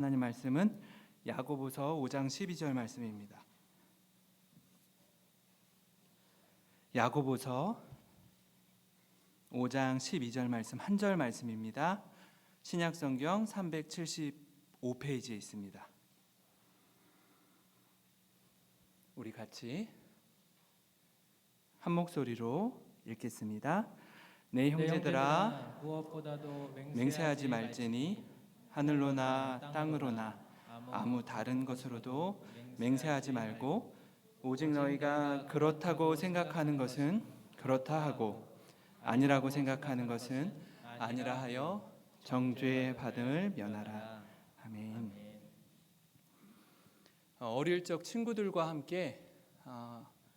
하나님 말씀은 야고보서 5장 12절 말씀입니다. 야고보서 5장 12절 말씀 한 절 말씀입니다. 신약성경 375페이지에 있습니다. 우리 같이 한 목소리로 읽겠습니다. 내 형제들아 무엇보다도 맹세하지 말지니 하늘로나 땅으로나 아무 다른 것으로도 맹세하지 말고 오직 너희가 그렇다고 생각하는 것은 그렇다 하고 아니라고 생각하는 것은 아니라 하여 정죄의 받음을 면하라. 아멘. 어릴 적 친구들과 함께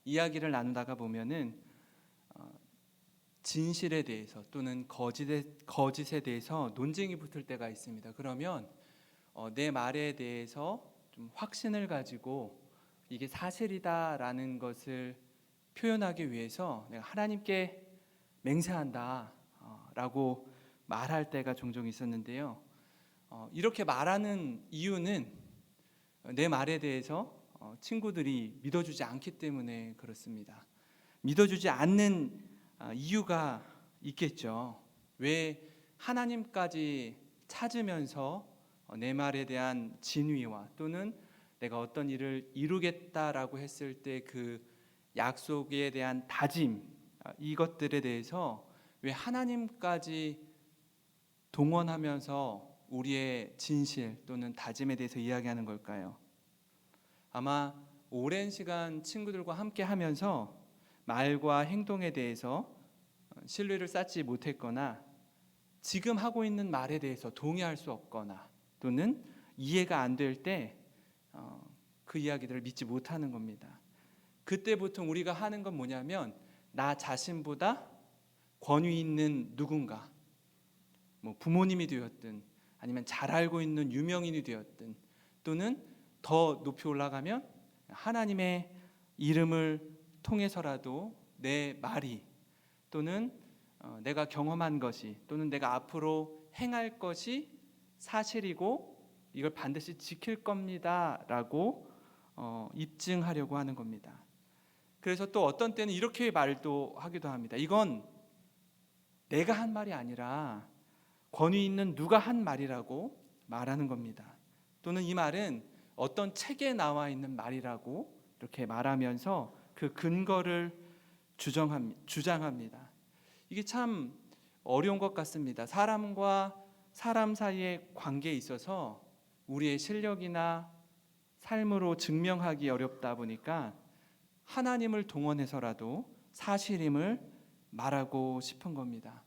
이야기를 나누다가 보면은 진실에 대해서 또는 거짓에 대해서 논쟁이 붙을 때가 있습니다. 그러면 내 말에 대해서 좀 확신을 가지고 이게 사실이다라는 것을 표현하기 위해서 내가 하나님께 맹세한다 라고 말할 때가 종종 있었는데요. 이렇게 말하는 이유는 내 말에 대해서 친구들이 믿어주지 않기 때문에 그렇습니다. 믿어주지 않는 이유가 있겠죠. 왜 하나님까지 찾으면서 내 말에 대한 진위와 또는 내가 어떤 일을 이루겠다라고 했을 때 그 약속에 대한 다짐, 이것들에 대해서 왜 하나님까지 동원하면서 우리의 진실 또는 다짐에 대해서 이야기하는 걸까요? 아마 오랜 시간 친구들과 함께 하면서 말과 행동에 대해서 신뢰를 쌓지 못했거나 지금 하고 있는 말에 대해서 동의할 수 없거나 또는 이해가 안 될 때 그 이야기들을 믿지 못하는 겁니다. 그때 보통 우리가 하는 건 뭐냐면 나 자신보다 권위 있는 누군가, 뭐 부모님이 되었든 아니면 잘 알고 있는 유명인이 되었든 또는 더 높이 올라가면 하나님의 이름을 통해서라도 내 말이 또는 내가 경험한 것이 또는 내가 앞으로 행할 것이 사실이고 이걸 반드시 지킬 겁니다 라고 입증하려고 하는 겁니다. 그래서 또 어떤 때는 이렇게 말도 하기도 합니다. 이건 내가 한 말이 아니라 권위 있는 누가 한 말이라고 말하는 겁니다. 또는 이 말은 어떤 책에 나와 있는 말이라고 이렇게 말하면서 그 근거를 주장합니다. 이게 참 어려운 것 같습니다. 사람과 사람 사이의 관계에 있어서 우리의 실력이나 삶으로 증명하기 어렵다 보니까 하나님을 동원해서라도 사실임을 말하고 싶은 겁니다.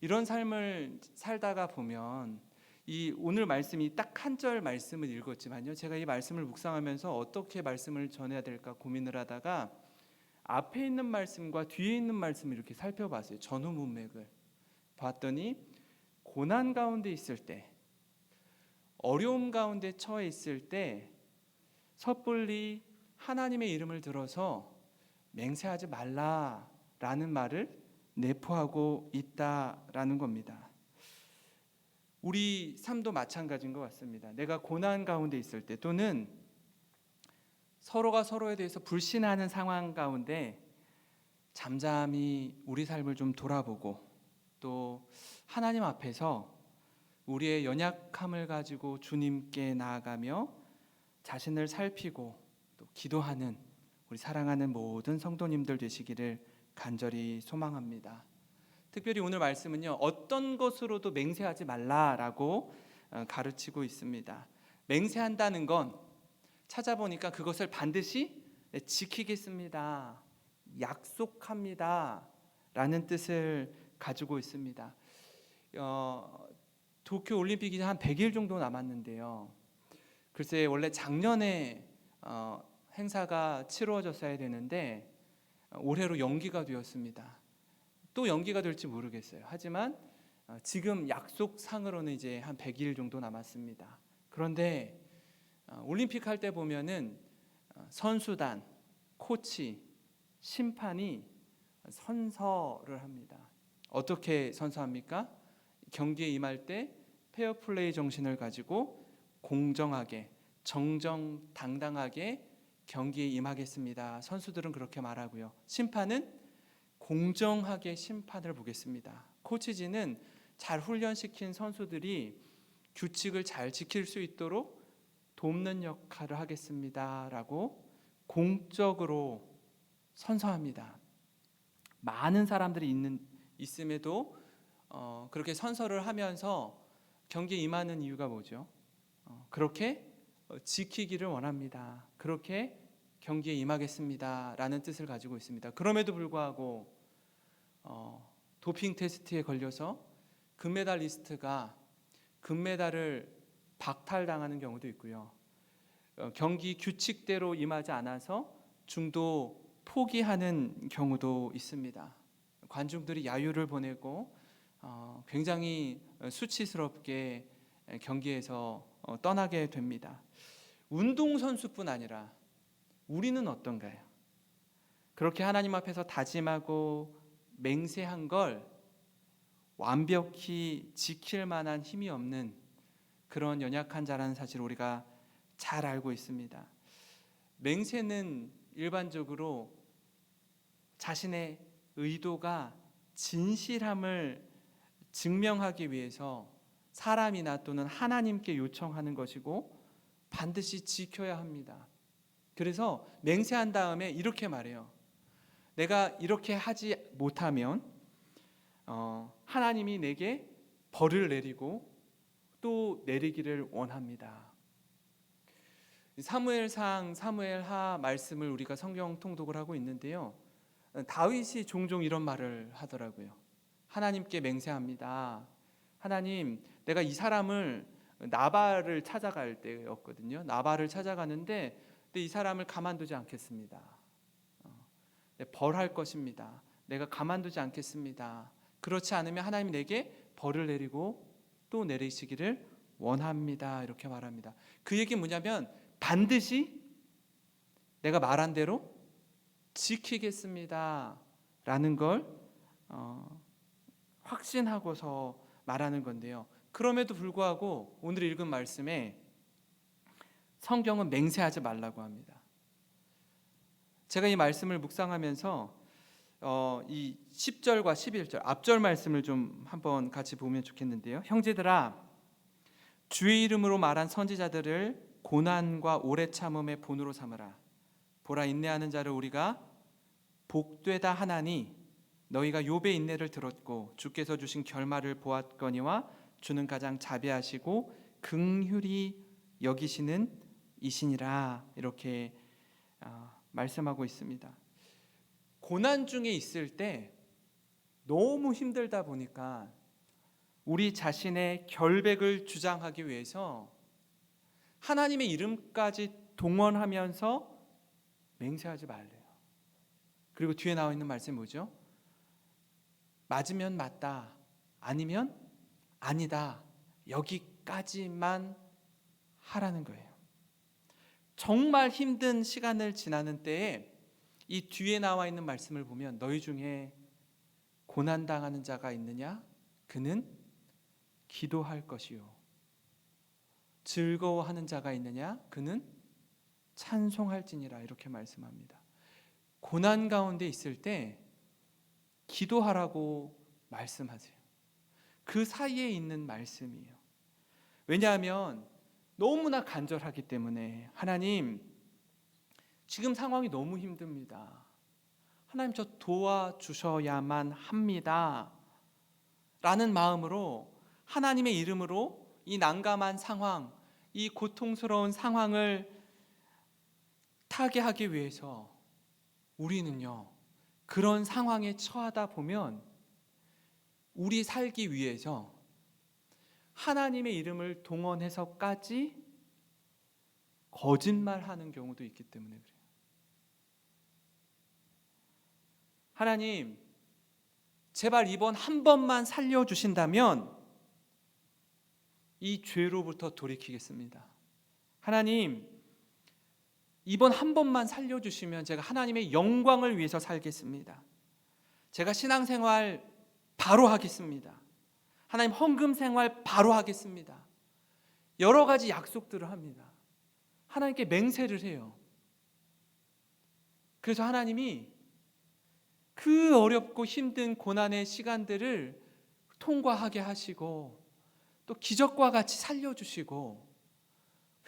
이런 삶을 살다가 보면 이 오늘 말씀이 딱 한 절 말씀을 읽었지만요, 제가 이 말씀을 묵상하면서 어떻게 말씀을 전해야 될까 고민을 하다가 앞에 있는 말씀과 뒤에 있는 말씀을 이렇게 살펴봤어요. 전후 문맥을 봤더니 고난 가운데 있을 때, 어려움 가운데 처해 있을 때 섣불리 하나님의 이름을 들어서 맹세하지 말라라는 말을 내포하고 있다라는 겁니다. 우리 삶도 마찬가지인 것 같습니다. 내가 고난 가운데 있을 때 또는 서로가 서로에 대해서 불신하는 상황 가운데 잠잠히 우리 삶을 좀 돌아보고 또 하나님 앞에서 우리의 연약함을 가지고 주님께 나아가며 자신을 살피고 또 기도하는 우리 사랑하는 모든 성도님들 되시기를 간절히 소망합니다. 특별히 오늘 말씀은요, 어떤 것으로도 맹세하지 말라라고 가르치고 있습니다. 맹세한다는 건 찾아보니까 그것을 반드시 지키겠습니다, 약속합니다 라는 뜻을 가지고 있습니다. 도쿄 올림픽이 한 100일 정도 남았는데요, 글쎄 원래 작년에 행사가 치루어졌어야 되는데 올해로 연기가 되었습니다. 또 연기가 될지 모르겠어요. 하지만 지금 약속상으로는 이제 한 100일 정도 남았습니다. 그런데 올림픽 할 때 보면은 선수단, 코치, 심판이 선서를 합니다. 어떻게 선서합니까? 경기에 임할 때 페어플레이 정신을 가지고 공정하게 정정당당하게 경기에 임하겠습니다. 선수들은 그렇게 말하고요. 심판은 공정하게 심판을 보겠습니다. 코치진은 잘 훈련시킨 선수들이 규칙을 잘 지킬 수 있도록 돕는 역할을 하겠습니다라고 공적으로 선서합니다. 많은 사람들이 있음에도 그렇게 선서를 하면서 경기에 임하는 이유가 뭐죠? 그렇게 지키기를 원합니다. 그렇게 경기에 임하겠습니다라는 뜻을 가지고 있습니다. 그럼에도 불구하고 도핑 테스트에 걸려서 금메달리스트가 금메달을 박탈당하는 경우도 있고요. 경기 규칙대로 임하지 않아서 중도 포기하는 경우도 있습니다. 관중들이 야유를 보내고 굉장히 수치스럽게 경기에서 떠나게 됩니다. 운동선수뿐 아니라 우리는 어떤가요? 그렇게 하나님 앞에서 다짐하고 맹세한 걸 완벽히 지킬 만한 힘이 없는 그런 연약한 자라는 사실을 우리가 잘 알고 있습니다. 맹세는 일반적으로 자신의 의도가 진실함을 증명하기 위해서 사람이나 또는 하나님께 요청하는 것이고 반드시 지켜야 합니다. 그래서 맹세한 다음에 이렇게 말해요. 내가 이렇게 하지 못하면 하나님이 내게 벌을 내리고 또 내리기를 원합니다. 사무엘상, 사무엘하 말씀을 우리가 성경 통독을 하고 있는데요. 다윗이 종종 이런 말을 하더라고요. 하나님께 맹세합니다. 하나님, 내가 이 사람을 나발을 찾아갈 때였거든요. 나발을 찾아가는데 이 사람을 가만두지 않겠습니다. 벌할 것입니다. 내가 가만두지 않겠습니다. 그렇지 않으면 하나님이 내게 벌을 내리고 또 내리시기를 원합니다. 이렇게 말합니다. 그 얘기는 뭐냐면 반드시 내가 말한 대로 지키겠습니다 라는 걸 확신하고서 말하는 건데요. 그럼에도 불구하고 오늘 읽은 말씀에 성경은 맹세하지 말라고 합니다. 제가 이 말씀을 묵상하면서 이 10절과 11절 앞절 말씀을 좀 한번 같이 보면 좋겠는데요. 형제들아, 주의 이름으로 말한 선지자들을 고난과 오래 참음의 본으로 삼으라. 보라, 인내하는 자를 우리가 복되다 하나니 너희가 욥의 인내를 들었고 주께서 주신 결말을 보았거니와 주는 가장 자비하시고 긍휼히 여기시는 이시니라. 이렇게 말씀하고 있습니다. 고난 중에 있을 때 너무 힘들다 보니까 우리 자신의 결백을 주장하기 위해서 하나님의 이름까지 동원하면서 맹세하지 말래요. 그리고 뒤에 나와 있는 말씀이 뭐죠? 맞으면 맞다, 아니면 아니다, 여기까지만 하라는 거예요. 정말 힘든 시간을 지나는 때에 이 뒤에 나와 있는 말씀을 보면 너희 중에 고난당하는 자가 있느냐? 그는 기도할 것이요. 즐거워하는 자가 있느냐? 그는 찬송할지니라. 이렇게 말씀합니다. 고난 가운데 있을 때 기도하라고 말씀하세요. 그 사이에 있는 말씀이에요. 왜냐하면 너무나 간절하기 때문에 하나님, 지금 상황이 너무 힘듭니다. 하나님, 저 도와주셔야만 합니다 라는 마음으로 하나님의 이름으로 이 난감한 상황, 이 고통스러운 상황을 타개하기 위해서 우리는요, 그런 상황에 처하다 보면 우리 살기 위해서 하나님의 이름을 동원해서까지 거짓말하는 경우도 있기 때문에 그래요. 하나님, 제발 이번 한 번만 살려주신다면 이 죄로부터 돌이키겠습니다. 하나님, 이번 한 번만 살려주시면 제가 하나님의 영광을 위해서 살겠습니다. 제가 신앙생활 바로 하겠습니다. 하나님, 헌금 생활 바로 하겠습니다. 여러 가지 약속들을 합니다. 하나님께 맹세를 해요. 그래서 하나님이 그 어렵고 힘든 고난의 시간들을 통과하게 하시고 또 기적과 같이 살려주시고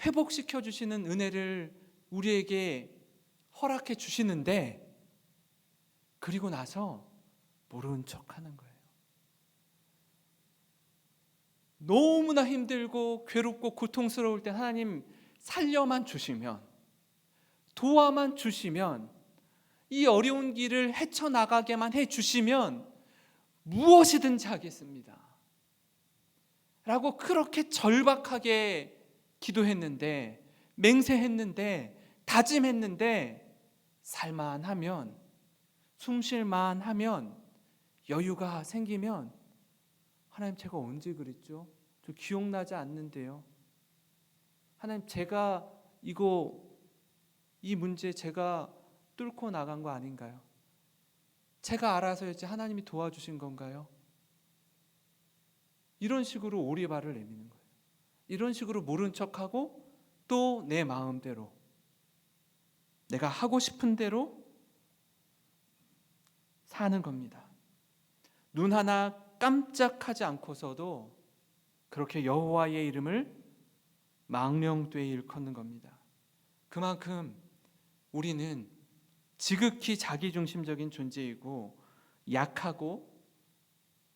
회복시켜 주시는 은혜를 우리에게 허락해 주시는데, 그리고 나서 모르는 척하는 거예요. 너무나 힘들고 괴롭고 고통스러울 때 하나님 살려만 주시면, 도와만 주시면, 이 어려운 길을 헤쳐나가게만 해주시면 무엇이든지 하겠습니다 라고 그렇게 절박하게 기도했는데, 맹세했는데, 다짐했는데, 살만하면, 숨쉴만 하면, 여유가 생기면 하나님 제가 언제 그랬죠? 저 기억나지 않는데요. 하나님 제가 이 문제 제가 뚫고 나간 거 아닌가요? 제가 알아서였지 하나님이 도와주신 건가요? 이런 식으로 오리발을 내미는 거예요. 이런 식으로 모른 척하고 또 내 마음대로, 내가 하고 싶은 대로 사는 겁니다. 눈 하나 깜짝하지 않고서도 그렇게 여호와의 이름을 망령되이 일컫는 겁니다. 그만큼 우리는 지극히 자기중심적인 존재이고 약하고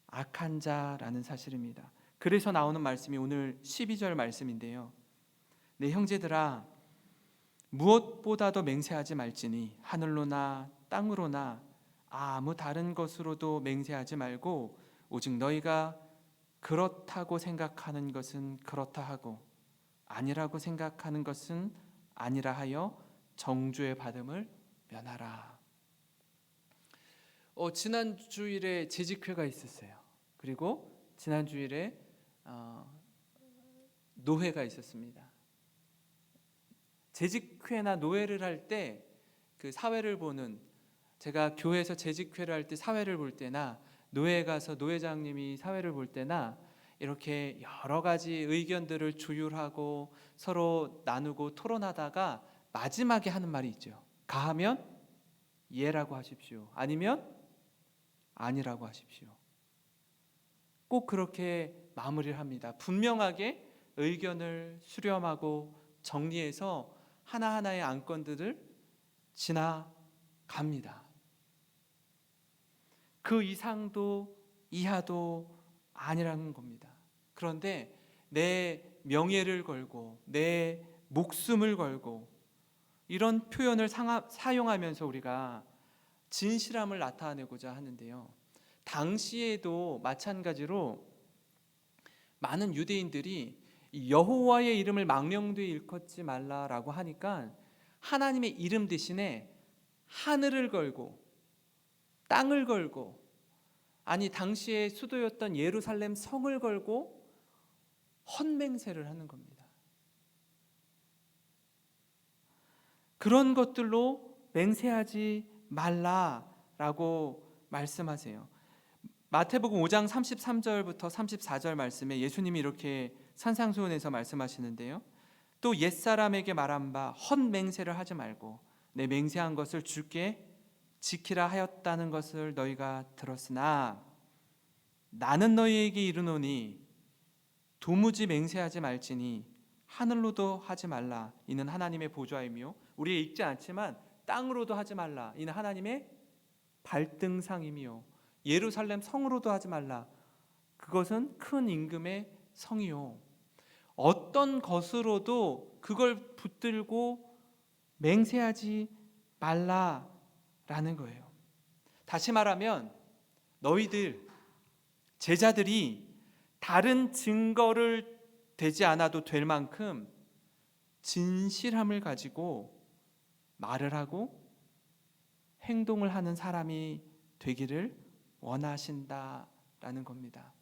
악한 자라는 사실입니다. 그래서 나오는 말씀이 오늘 12절 말씀인데요. 내 형제들아, 무엇보다도 맹세하지 말지니 하늘로나 땅으로나 아무 다른 것으로도 맹세하지 말고 오직 너희가 그렇다고 생각하는 것은 그렇다 하고 아니라고 생각하는 것은 아니라 하여 정죄의 받음을 면하라. 지난 주일에 재직회가 있었어요. 그리고 지난 주일에 노회가 있었습니다. 재직회나 노회를 할 때 그 사회를 보는, 제가 교회에서 재직회를 할 때 사회를 볼 때나 노회에 가서 노회장님이 사회를 볼 때나 이렇게 여러 가지 의견들을 조율하고 서로 나누고 토론하다가 마지막에 하는 말이 있죠. 가하면 예라고 하십시오. 아니면 아니라고 하십시오. 꼭 그렇게 마무리를 합니다. 분명하게 의견을 수렴하고 정리해서 하나하나의 안건들을 지나갑니다. 그 이상도 이하도 아니라는 겁니다. 그런데 내 명예를 걸고 내 목숨을 걸고 이런 표현을 사용하면서 우리가 진실함을 나타내고자 하는데요. 당시에도 마찬가지로 많은 유대인들이 여호와의 이름을 망령되이 일컫지 말라라고 하니까 하나님의 이름 대신에 하늘을 걸고 땅을 걸고, 아니 당시의 수도였던 예루살렘 성을 걸고 헛맹세를 하는 겁니다. 그런 것들로 맹세하지 말라라고 말씀하세요. 마태복음 5장 33절부터 34절 말씀에 예수님이 이렇게 산상수훈에서 말씀하시는데요. 또 옛사람에게 말한 바 헛맹세를 하지 말고 내 맹세한 것을 주께 지키라 하였다는 것을 너희가 들었으나 나는 너희에게 이르노니 도무지 맹세하지 말지니 하늘로도 하지 말라 이는 하나님의 보좌이며, 우리 읽지 않지만 땅으로도 하지 말라 이는 하나님의 발등상이며, 예루살렘 성으로도 하지 말라 그것은 큰 임금의 성이요. 어떤 것으로도 그걸 붙들고 맹세하지 말라라는 거예요. 다시 말하면 너희들 제자들이 다른 증거를 대지 않아도 될 만큼 진실함을 가지고 말을 하고 행동을 하는 사람이 되기를 원하신다라는 겁니다.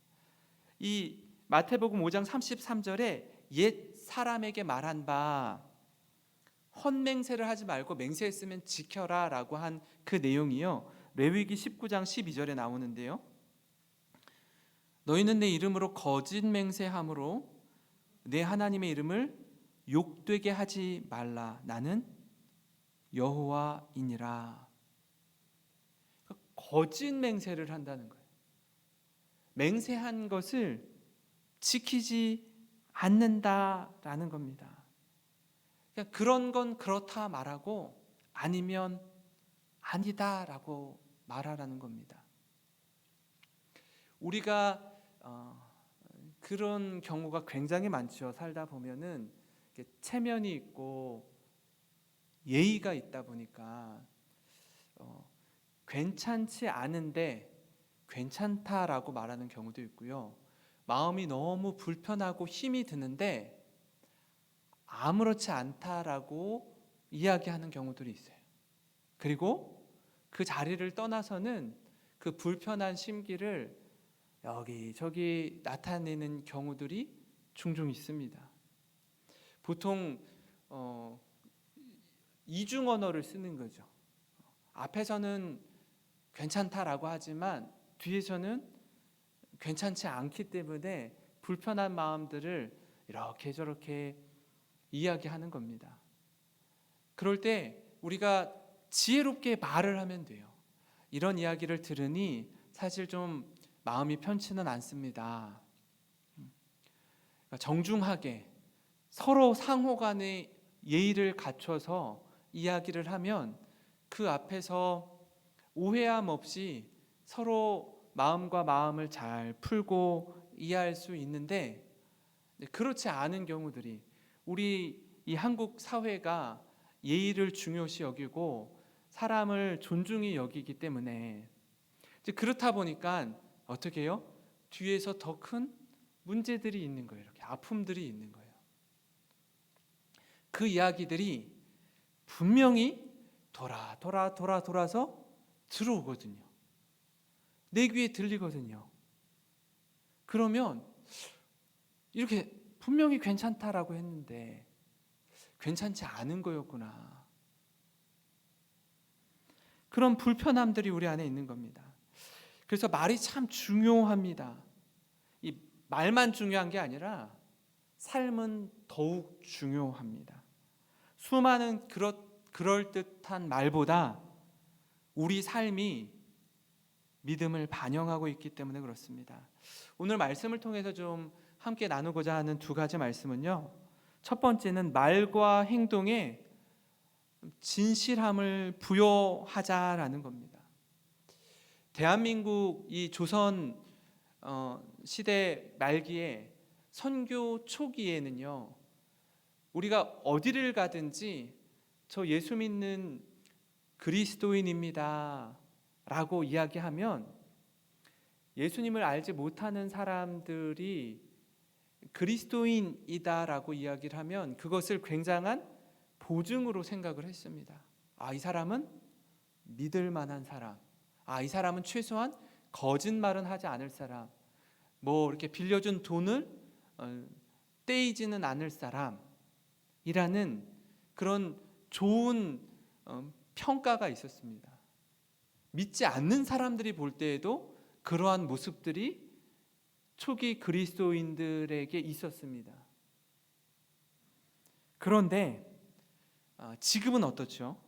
이 마태복음 5장 33절에 옛 사람에게 말한 바 헛맹세를 하지 말고 맹세했으면 지켜라 라고 한 그 내용이요, 레위기 19장 12절에 나오는데요. 너희는 내 이름으로 거짓 맹세함으로 내 하나님의 이름을 욕되게 하지 말라. 나는 여호와이니라. 거짓 맹세를 한다는 거예요. 맹세한 것을 지키지 않는다라는 겁니다. 그냥 그런 건 그렇다 말하고 아니면 아니다라고 말하라는 겁니다. 우리가 그런 경우가 굉장히 많죠. 살다 보면은 체면이 있고 예의가 있다 보니까 괜찮지 않은데 괜찮다라고 말하는 경우도 있고요. 마음이 너무 불편하고 힘이 드는데 아무렇지 않다라고 이야기하는 경우들이 있어요. 그리고 그 자리를 떠나서는 그 불편한 심기를 여기저기 나타내는 경우들이 종종 있습니다. 보통 이중 언어를 쓰는 거죠. 앞에서는 괜찮다라고 하지만 뒤에서는 괜찮지 않기 때문에 불편한 마음들을 이렇게 저렇게 이야기하는 겁니다. 그럴 때 우리가 지혜롭게 말을 하면 돼요. 이런 이야기를 들으니 사실 좀 마음이 편치는 않습니다. 정중하게 서로 상호 간의 예의를 갖춰서 이야기를 하면 그 앞에서 오해함 없이 서로 마음과 마음을 잘 풀고 이해할 수 있는데, 그렇지 않은 경우들이, 우리 이 한국 사회가 예의를 중요시 여기고 사람을 존중히 여기기 때문에 그렇다 보니까 어떻게 해요? 뒤에서 더 큰 문제들이 있는 거예요. 이렇게 아픔들이 있는 거예요. 그 이야기들이 분명히 돌아서 들어오거든요. 내 귀에 들리거든요. 그러면 이렇게 분명히 괜찮다라고 했는데 괜찮지 않은 거였구나. 그런 불편함들이 우리 안에 있는 겁니다. 그래서 말이 참 중요합니다. 이 말만 중요한 게 아니라 삶은 더욱 중요합니다. 수많은 그럴듯한 말보다 우리 삶이 믿음을 반영하고 있기 때문에 그렇습니다. 오늘 말씀을 통해서 좀 함께 나누고자 하는 두 가지 말씀은요, 첫 번째는 말과 행동에 진실함을 부여하자라는 겁니다. 대한민국 이 조선 시대 말기에 선교 초기에는요, 우리가 어디를 가든지 저 예수 믿는 그리스도인입니다 라고 이야기하면 예수님을 알지 못하는 사람들이 그리스도인이다라고 이야기를 하면 그것을 굉장한 보증으로 생각을 했습니다. 이 사람은 믿을 만한 사람, 이 사람은 최소한 거짓말은 하지 않을 사람, 뭐 이렇게 빌려준 돈을 떼이지는 않을 사람이라는 그런 좋은 평가가 있었습니다. 믿지 않는 사람들이 볼 때에도 그러한 모습들이 초기 그리스도인들에게 있었습니다. 그런데 지금은 어떻죠?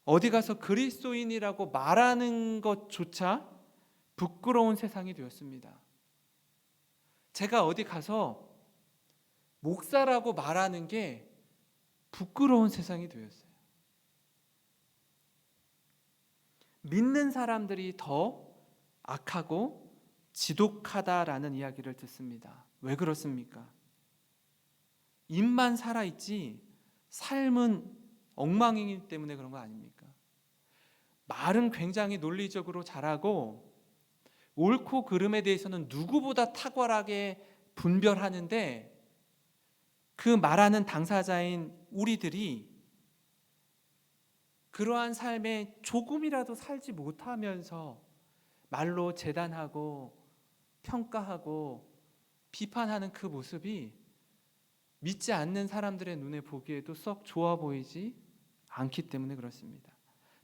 어디 가서 그리스도인이라고 말하는 것조차 부끄러운 세상이 되었습니다. 제가 어디 가서 목사라고 말하는 게 부끄러운 세상이 되었어요. 믿는 사람들이 더 악하고 지독하다라는 이야기를 듣습니다. 왜 그렇습니까? 입만 살아있지 삶은 엉망이기 때문에 그런 거 아닙니까? 말은 굉장히 논리적으로 잘하고 옳고 그름에 대해서는 누구보다 탁월하게 분별하는데, 그 말하는 당사자인 우리들이 그러한 삶에 조금이라도 살지 못하면서 말로 재단하고 평가하고 비판하는 그 모습이 믿지 않는 사람들의 눈에 보기에도 썩 좋아 보이지 않기 때문에 그렇습니다.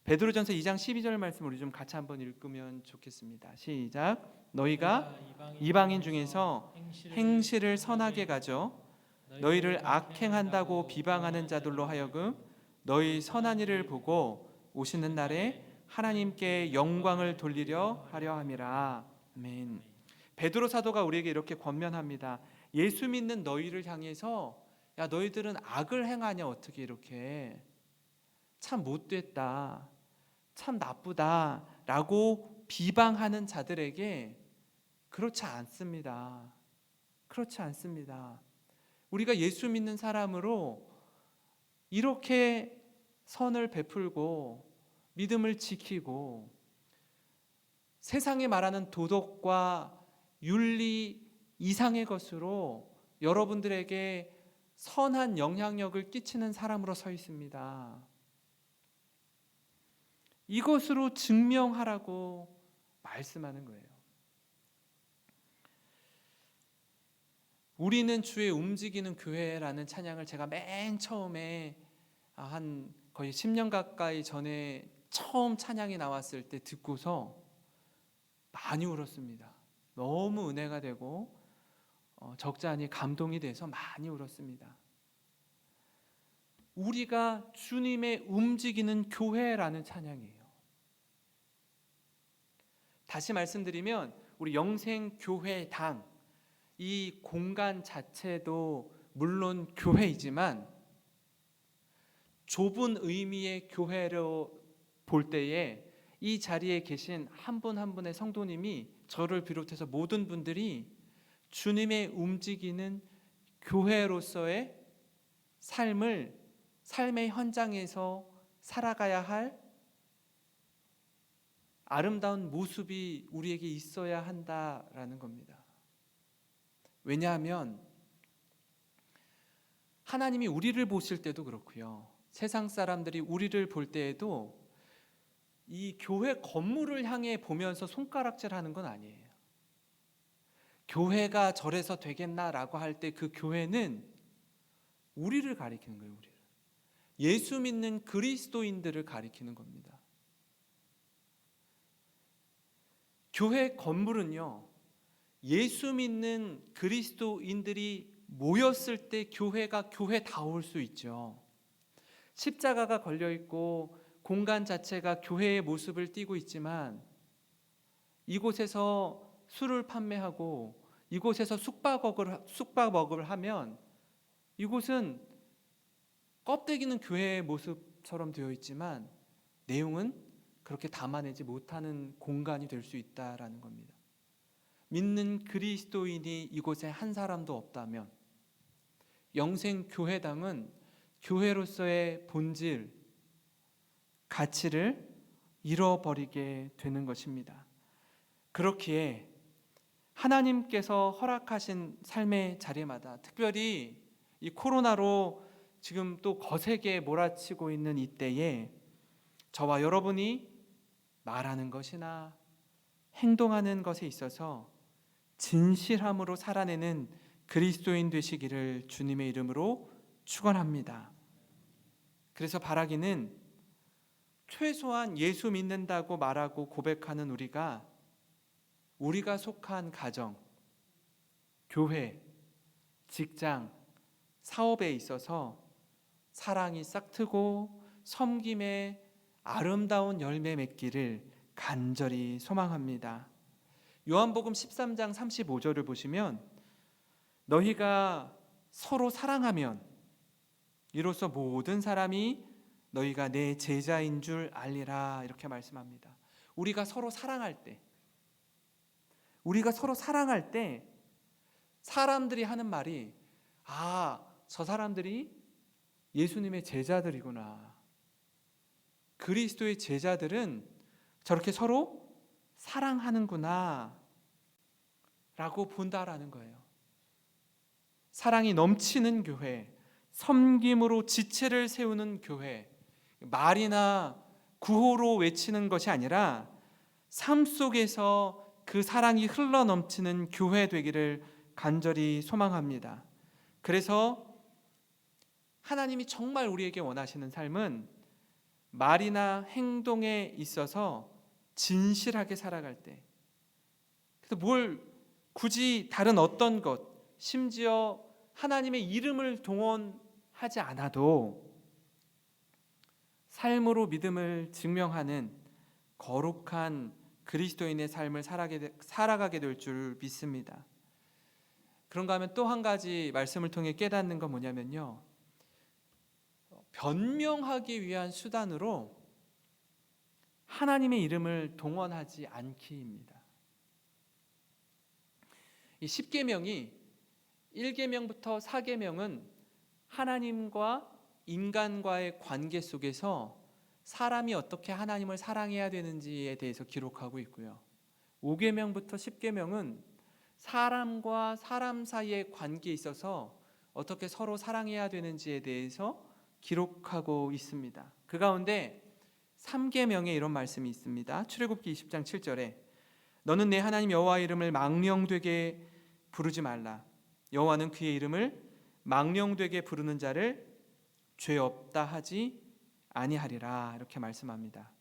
베드로전서 2장 12절 말씀 우리 좀 같이 한번 읽으면 좋겠습니다. 시작. 너희가 이방인 중에서 행실을 선하게 가져 너희를 악행한다고 비방하는 자들로 하여금 너희 선한 일을 보고 오시는 날에 하나님께 영광을 돌리려 하려 함이라. 아멘. 베드로 사도가 우리에게 이렇게 권면합니다. 예수 믿는 너희를 향해서 야 너희들은 악을 행하냐 어떻게 이렇게 참 못됐다 참 나쁘다 라고 비방하는 자들에게 그렇지 않습니다. 그렇지 않습니다. 우리가 예수 믿는 사람으로 이렇게 선을 베풀고 믿음을 지키고 세상에 말하는 도덕과 윤리 이상의 것으로 여러분들에게 선한 영향력을 끼치는 사람으로 서 있습니다. 이것으로 증명하라고 말씀하는 거예요. 우리는 주의 움직이는 교회라는 찬양을 제가 맨 처음에 한 거의 10년 가까이 전에 처음 찬양이 나왔을 때 듣고서 많이 울었습니다. 너무 은혜가 되고 적잖이 감동이 돼서 많이 울었습니다. 우리가 주님의 움직이는 교회라는 찬양이에요. 다시 말씀드리면 우리 영생교회당 이 공간 자체도 물론 교회이지만 좁은 의미의 교회로 볼 때에 이 자리에 계신 한 분 한 분의 성도님이 저를 비롯해서 모든 분들이 주님의 움직이는 교회로서의 삶의 현장에서 살아가야 할 아름다운 모습이 우리에게 있어야 한다라는 겁니다. 왜냐하면 하나님이 우리를 보실 때도 그렇고요. 세상 사람들이 우리를 볼 때에도 이 교회 건물을 향해 보면서 손가락질하는 건 아니에요. 교회가 저래서 되겠나라고 할 때 그 교회는 우리를 가리키는 거예요. 우리를. 예수 믿는 그리스도인들을 가리키는 겁니다. 교회 건물은요, 예수 믿는 그리스도인들이 모였을 때 교회가 교회다울 수 있죠. 십자가가 걸려있고 공간 자체가 교회의 모습을 띠고 있지만 이곳에서 술을 판매하고 이곳에서 숙박업을 하면 이곳은 껍데기는 교회의 모습처럼 되어 있지만 내용은 그렇게 담아내지 못하는 공간이 될 수 있다라는 겁니다. 믿는 그리스도인이 이곳에 한 사람도 없다면 영생교회당은 교회로서의 본질, 가치를 잃어버리게 되는 것입니다. 그렇기에 하나님께서 허락하신 삶의 자리마다 특별히 이 코로나로 지금 또 거세게 몰아치고 있는 이때에 저와 여러분이 말하는 것이나 행동하는 것에 있어서 진실함으로 살아내는 그리스도인 되시기를 주님의 이름으로 축원합니다. 그래서 바라기는 최소한 예수 믿는다고 말하고 고백하는 우리가 속한 가정, 교회, 직장, 사업에 있어서 사랑이 싹트고 섬김의 아름다운 열매 맺기를 간절히 소망합니다. 요한복음 13장 35절을 보시면 너희가 서로 사랑하면 이로써 모든 사람이 너희가 내 제자인 줄 알리라 이렇게 말씀합니다. 우리가 서로 사랑할 때 사람들이 하는 말이 저 사람들이 예수님의 제자들이구나. 그리스도의 제자들은 저렇게 서로 사랑하는구나 라고 본다라는 거예요. 사랑이 넘치는 교회, 섬김으로 지체를 세우는 교회, 말이나 구호로 외치는 것이 아니라 삶 속에서 그 사랑이 흘러넘치는 교회 되기를 간절히 소망합니다. 그래서 하나님이 정말 우리에게 원하시는 삶은 말이나 행동에 있어서 진실하게 살아갈 때, 그래서 뭘 굳이 다른 어떤 것, 심지어 하나님의 이름을 동원하지 않아도 삶으로 믿음을 증명하는 거룩한 그리스도인의 삶을 살아가게 될 줄 믿습니다. 그런가 하면 또 한 가지 말씀을 통해 깨닫는 건 뭐냐면요, 변명하기 위한 수단으로 하나님의 이름을 동원하지 않기입니다. 이 10계명이 1계명부터 4계명은 하나님과 인간과의 관계 속에서 사람이 어떻게 하나님을 사랑해야 되는지에 대해서 기록하고 있고요. 5계명부터 10계명은 사람과 사람 사이의 관계에 있어서 어떻게 서로 사랑해야 되는지에 대해서 기록하고 있습니다. 그 가운데 3계명에 이런 말씀이 있습니다. 출애굽기 20장 7절에 너는 내 하나님 여호와의 이름을 망령되게 부르지 말라. 여호와는 그의 이름을 망령되게 부르는 자를 죄 없다 하지 아니하리라. 이렇게 말씀합니다.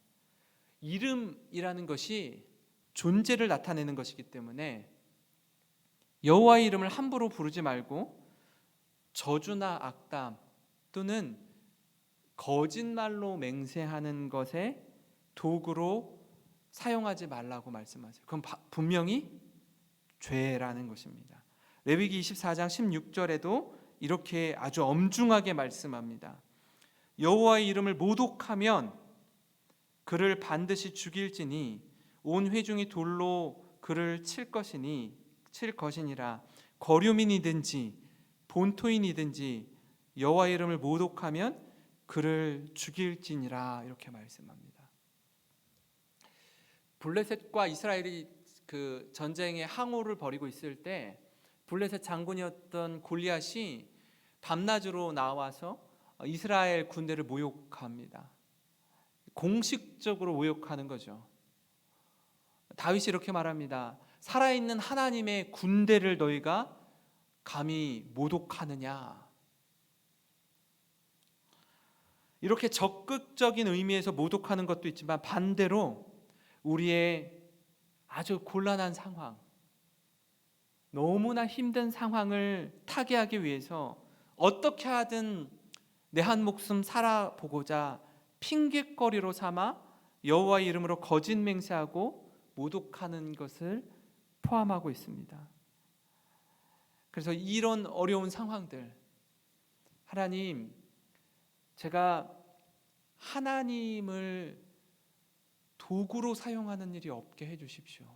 이름이라는 것이 존재를 나타내는 것이기 때문에 여호와의 이름을 함부로 부르지 말고 저주나 악담 또는 거짓말로 맹세하는 것에 도구로 사용하지 말라고 말씀하세요. 그럼 분명히 죄라는 것입니다. 레위기 24장 16절에도 이렇게 아주 엄중하게 말씀합니다. 여호와의 이름을 모독하면 그를 반드시 죽일지니 온 회중이 돌로 그를 칠 것이니라. 거류민이든지 본토인이든지 여호와의 이름을 모독하면 그를 죽일지니라. 이렇게 말씀합니다. 블레셋과 이스라엘이 그 전쟁의 항우를 벌이고 있을 때 블레셋 장군이었던 골리앗이 밤낮으로 나와서 이스라엘 군대를 모욕합니다. 공식적으로 모욕하는 거죠. 다윗이 이렇게 말합니다. 살아있는 하나님의 군대를 너희가 감히 모독하느냐. 이렇게 적극적인 의미에서 모독하는 것도 있지만 반대로 우리의 아주 곤란한 상황, 너무나 힘든 상황을 타개하기 위해서 어떻게 하든 내 한 목숨 살아보고자 핑계거리로 삼아 여호와의 이름으로 거짓 맹세하고 모독하는 것을 포함하고 있습니다. 그래서 이런 어려운 상황들, 하나님, 제가 하나님을 도구로 사용하는 일이 없게 해주십시오.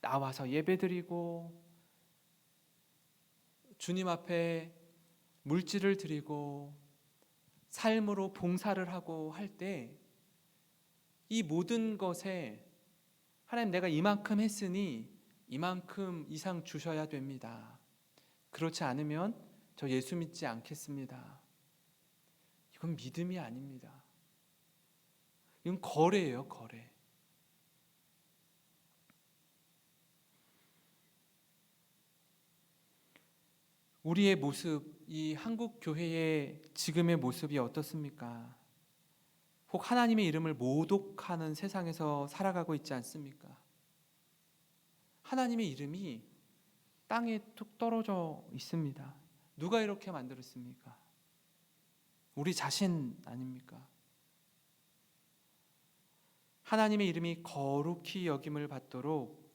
나와서 예배드리고 주님 앞에 물질을 드리고 삶으로 봉사를 하고 할 때 이 모든 것에 하나님, 내가 이만큼 했으니 이만큼 이상 주셔야 됩니다. 그렇지 않으면 저 예수 믿지 않겠습니다. 이건 믿음이 아닙니다. 이건 거래예요, 거래. 우리의 모습, 이 한국 교회의 지금의 모습이 어떻습니까? 혹 하나님의 이름을 모독하는 세상에서 살아가고 있지 않습니까? 하나님의 이름이 땅에 툭 떨어져 있습니다. 누가 이렇게 만들었습니까? 우리 자신 아닙니까? 하나님의 이름이 거룩히 여김을 받도록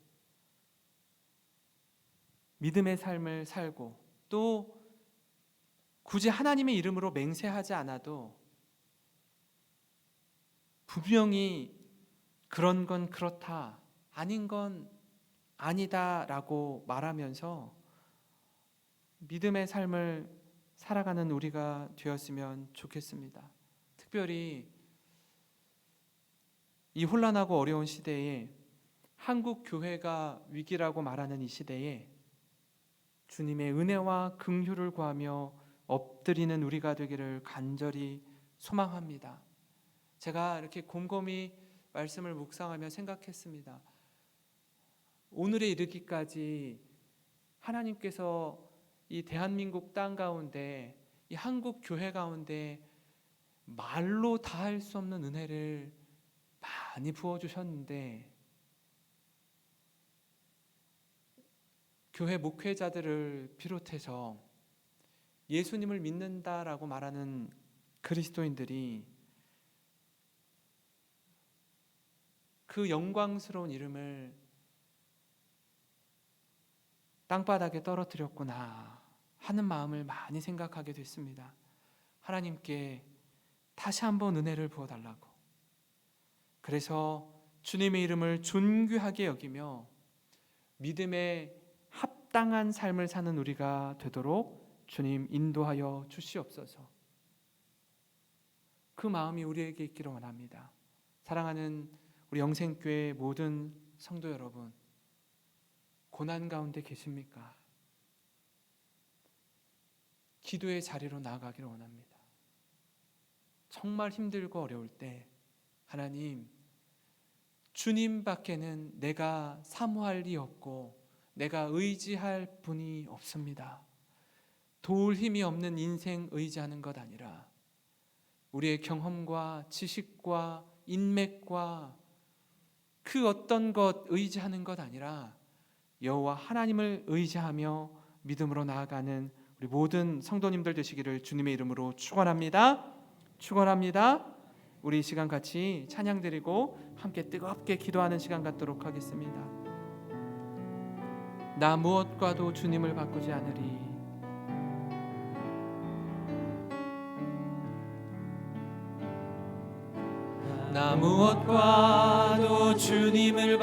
믿음의 삶을 살고, 또 굳이 하나님의 이름으로 맹세하지 않아도 분명히 그런 건 그렇다, 아닌 건 아니다라고 말하면서 믿음의 삶을 살아가는 우리가 되었으면 좋겠습니다. 특별히 이 혼란하고 어려운 시대에, 한국 교회가 위기라고 말하는 이 시대에 주님의 은혜와 긍휼을 구하며 엎드리는 우리가 되기를 간절히 소망합니다. 제가 이렇게 곰곰이 말씀을 묵상하며 생각했습니다. 오늘에 이르기까지 하나님께서 이 대한민국 땅 가운데, 이 한국 교회 가운데 말로 다 할 수 없는 은혜를 많이 부어주셨는데 교회 목회자들을 비롯해서 예수님을 믿는다라고 말하는 그리스도인들이 그 영광스러운 이름을 땅바닥에 떨어뜨렸구나 하는 마음을 많이 생각하게 됐습니다. 하나님께 다시 한번 은혜를 부어달라고. 그래서 주님의 이름을 존귀하게 여기며 믿음에 합당한 삶을 사는 우리가 되도록 주님 인도하여 주시옵소서. 그 마음이 우리에게 있기를 원합니다. 사랑하는 우리 영생교회 모든 성도 여러분, 고난 가운데 계십니까? 기도의 자리로 나아가기를 원합니다. 정말 힘들고 어려울 때 하나님, 주님밖에는 내가 사모할 리 없고 내가 의지할 분이 없습니다. 도울 힘이 없는 인생 의지하는 것 아니라 우리의 경험과 지식과 인맥과 그 어떤 것 의지하는 것 아니라 여호와 하나님을 의지하며 믿음으로 나아가는 우리 모든 성도님들 되시기를 주님의 이름으로 축원합니다. 축원합니다. 우리 이 시간 같이 찬양 드리고 함께 뜨겁게 기도하는 시간 갖도록 하겠습니다. 나 무엇과도 주님을 바꾸지 않으리. 나 무엇과도 주님을